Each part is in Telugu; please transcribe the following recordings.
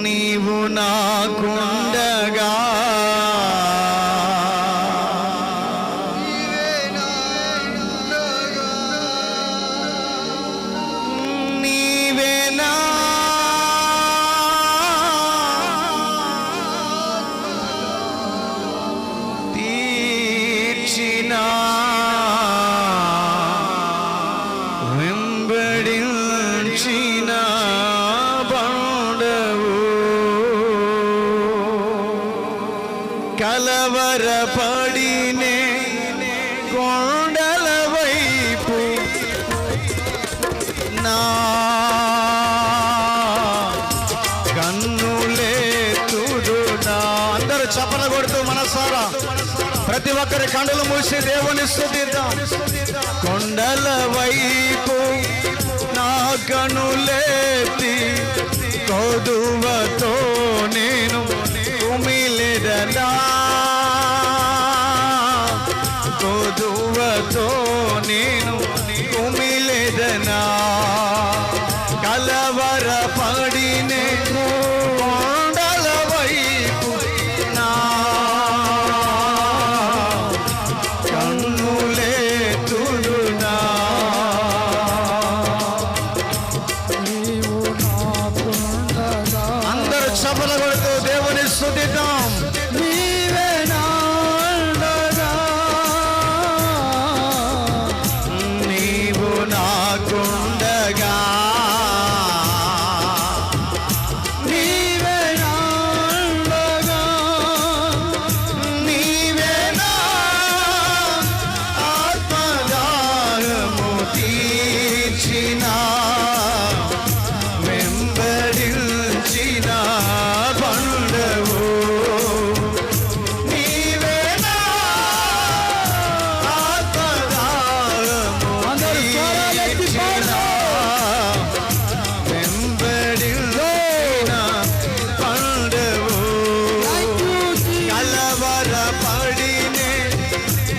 నీవు నాకుండగా నీవేనా తీర్చినా వెంబడించినా కలవరపడినే కొండల వైపు నా కన్నులెత్తుదునా. అందరూ చప్పట్లు కొడుతూ మనసారా ప్రతి ఒక్కరి కన్నులు మూసి దేవుని స్తుతిద్దాం. కొండల వైపు నా కన్నులెత్తి కొదువతో నేను ఉమిలెదనా, కొదువతో నేను ఉమిలెదనా. కలవరపడినే కొండల వైపు నా కన్నులెత్తుదునా. అందరూ చప్పట్లు కొడుతూ దేవుని స్తుతిద్దాం. నీవే నా అండగా, నీవు నాకుండగా, నీవే నా అండగా, నీవే నా ఆత్మదాహము తీర్చినా వెంబడించిన పండవు. నీవే నా ఆత్మదాహము తీర్చిన వెంబడించిన పండవు. కలవరపడినే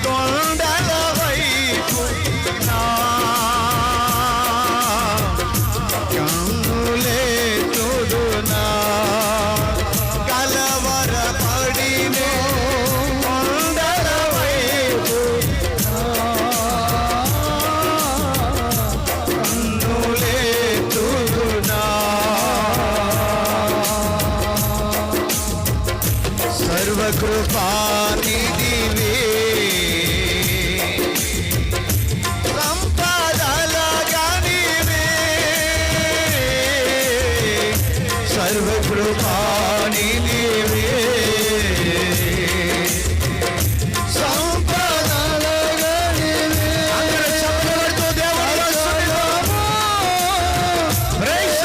కొండల వైపు నా కన్నులెత్తుదునా. కలవరపడినే కొండల వైపు కన్నులెత్తుదునా. సర్వకృపానిధివే సంపదలుగా నీవే, సర్వకృపానిధివే సంపదలుగా నీవే. అందరూ చప్పట్లు కొడుతూ దేవుని స్తుతిద్దాం. ప్రైజ్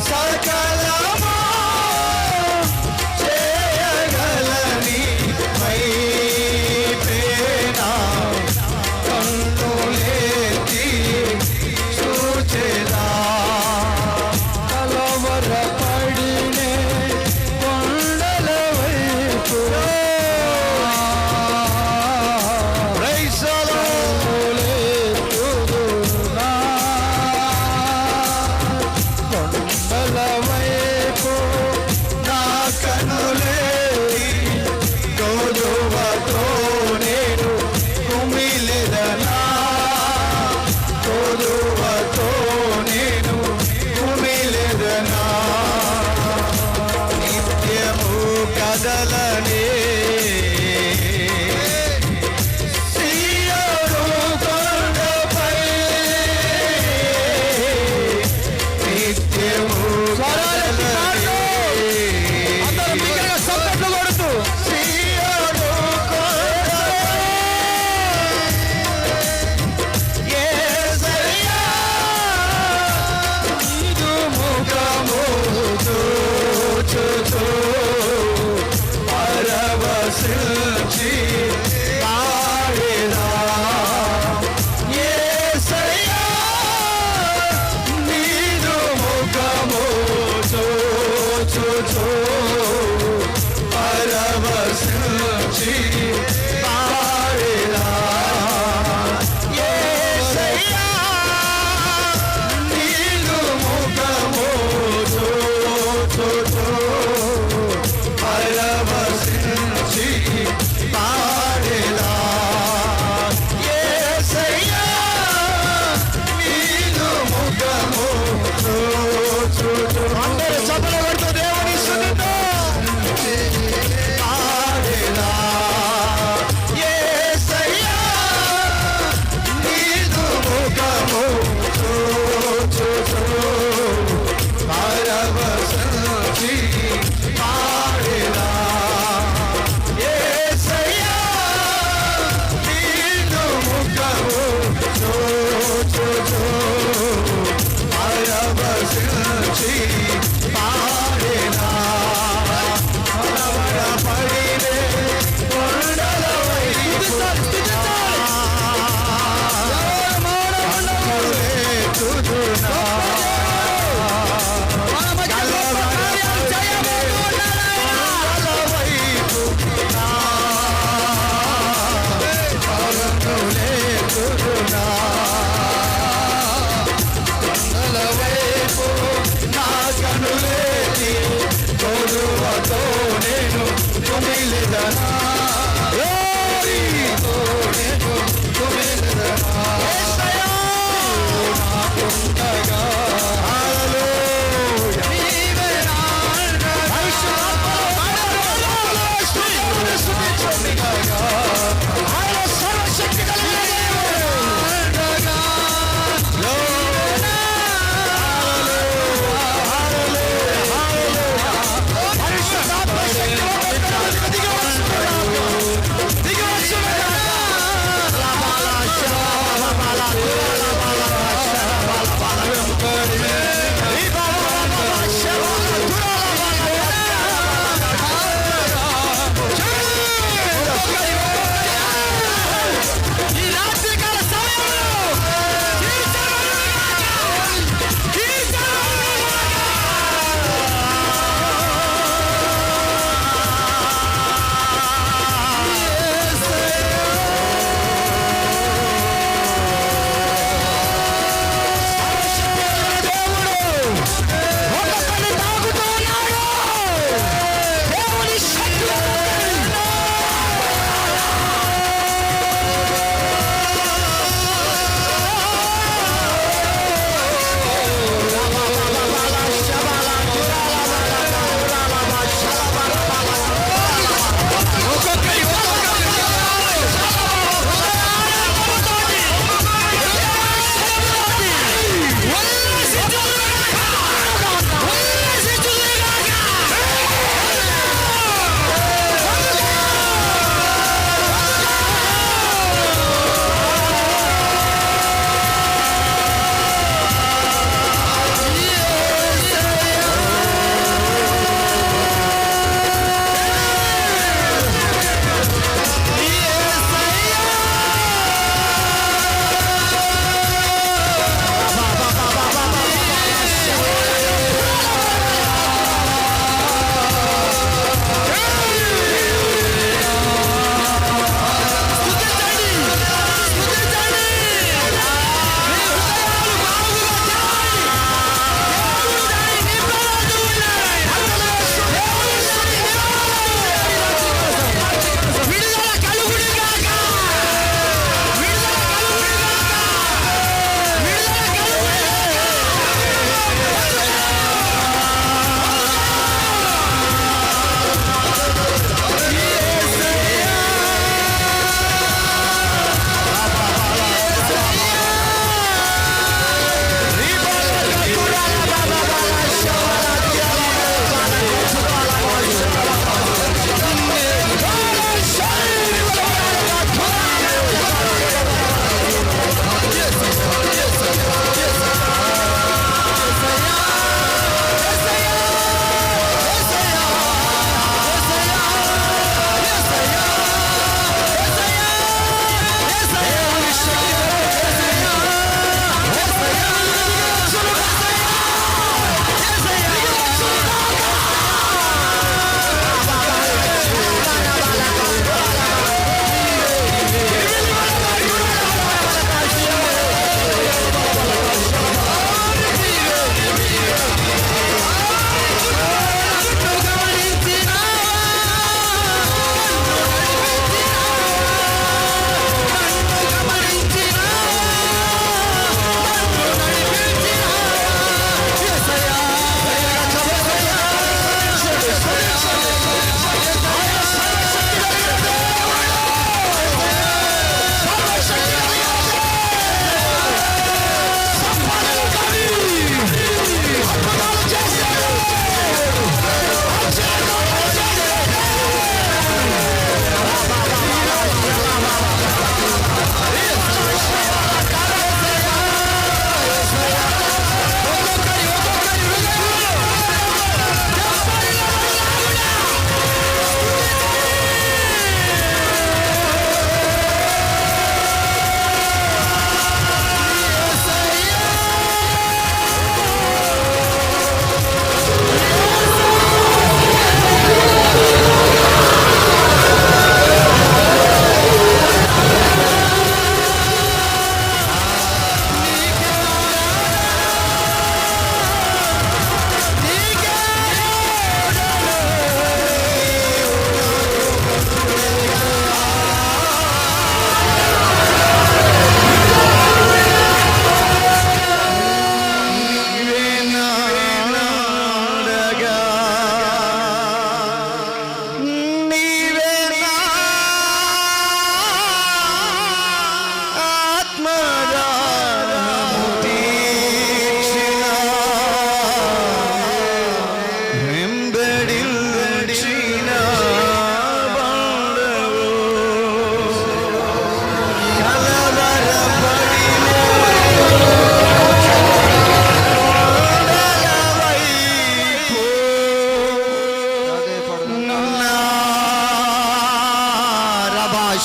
సకలము చేయగలని వైపేనా కన్నులెత్తి చూచెదా. కలవరపడినే కొండల వైపు ప్రైజ్ ది లార్డ్. కొండల వైపు నా కన్నులెత్తి కొదువతో నేను ఉమిలెదనా, కొదువతో నేను ఉమిలెదనా. నిత్యము కదలనే సీయోను కొండపై, నిత్యము కదలనే చప్పట్లు కొడుతూ సీయోను కొండపై యేసయ్యా నీదు ముఖము చూచుచు పరవశించి పాడెదా. యేసయ్యా నీదు ముఖము చూచుచు పరవశించి పరిశుద్ధాత్మ శక్తి దిగి వస్తున్నాడు.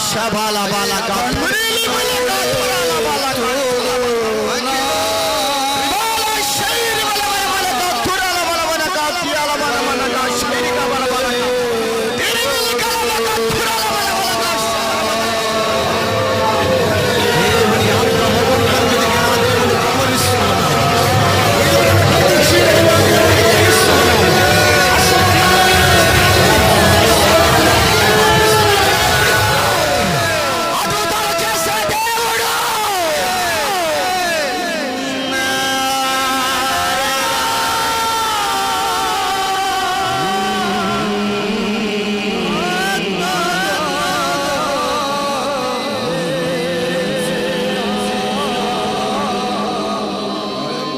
శబల బల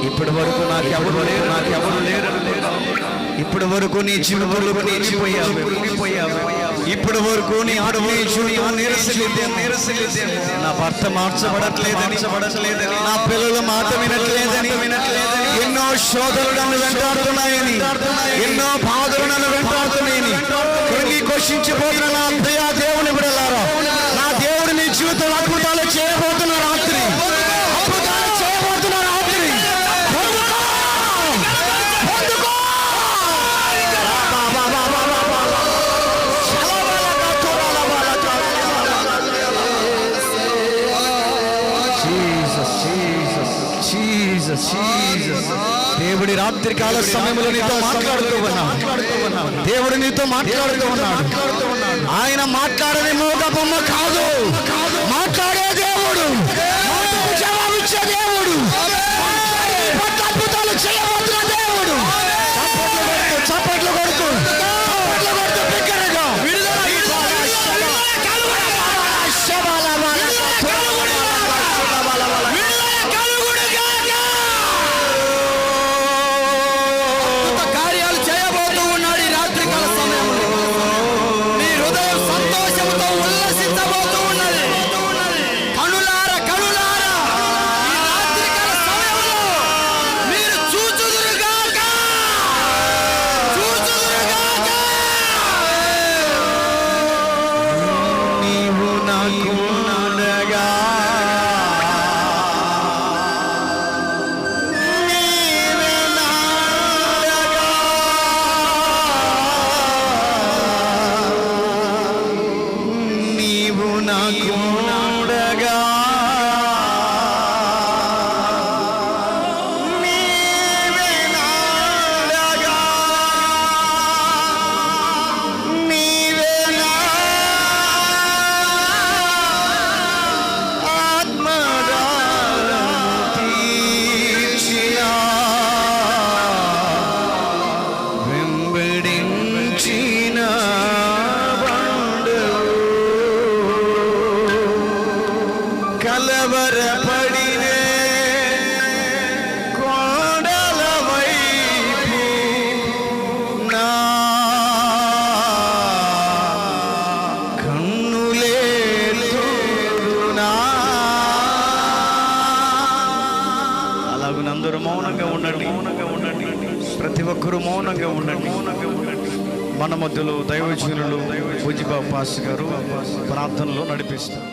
ఇప్పటి వరకు నాకెవరు లేరు. ఇప్పటి వరకు నీ చిరువులు కృంగిపోయావు. ఇప్పటి వరకు నీ అడవి నిరసలేదని, నా భర్త మార్చబడట్లేదని, నా పిల్లల మాట వినట్లేదని, ఎన్నో శోధనలు నన్ను వెంటాడుతున్నాయని, ఎన్నో బాధలు నన్ను వెంటాడుతున్నాయని కృంగి ఘోషించిపోతున్న నా దయా దేవుని బిడ్డలారా, నా దేవుడు నీ జీవితంలో అద్భుతాలు చేయబోతున్న రాత్రి, అద్భుతాలు చేయబోతున్న రాత్రి. దేవుడి రాత్రి కాల సమయంలో నీతో మాట్లాడుతూ ఉన్నాడు. దేవుడు నీతో మాట్లాడుతూ ఉన్నాడు. ఆయన మాట్లాడని మూగ బొమ్మ కాదు, మాట్లాడే దేవుడు, జవాబిచ్చే దేవుడు, అద్భుతాలు చేయబోతున్న దేవుడు. చప్పట్లు కొడుతూ బిగ్గరగా విడుదల కలవరపడినే కోడల వైపు నా కన్నులే చూడునా. అలాగే అందరూ మౌనంగా ఉండండి. ప్రతి ఒక్కరూ మౌనంగా ఉండండి. మన మధ్యలో దైవజనులు భుజిబా పాస్ గారు ప్రార్థనలో నడిపిస్తారు.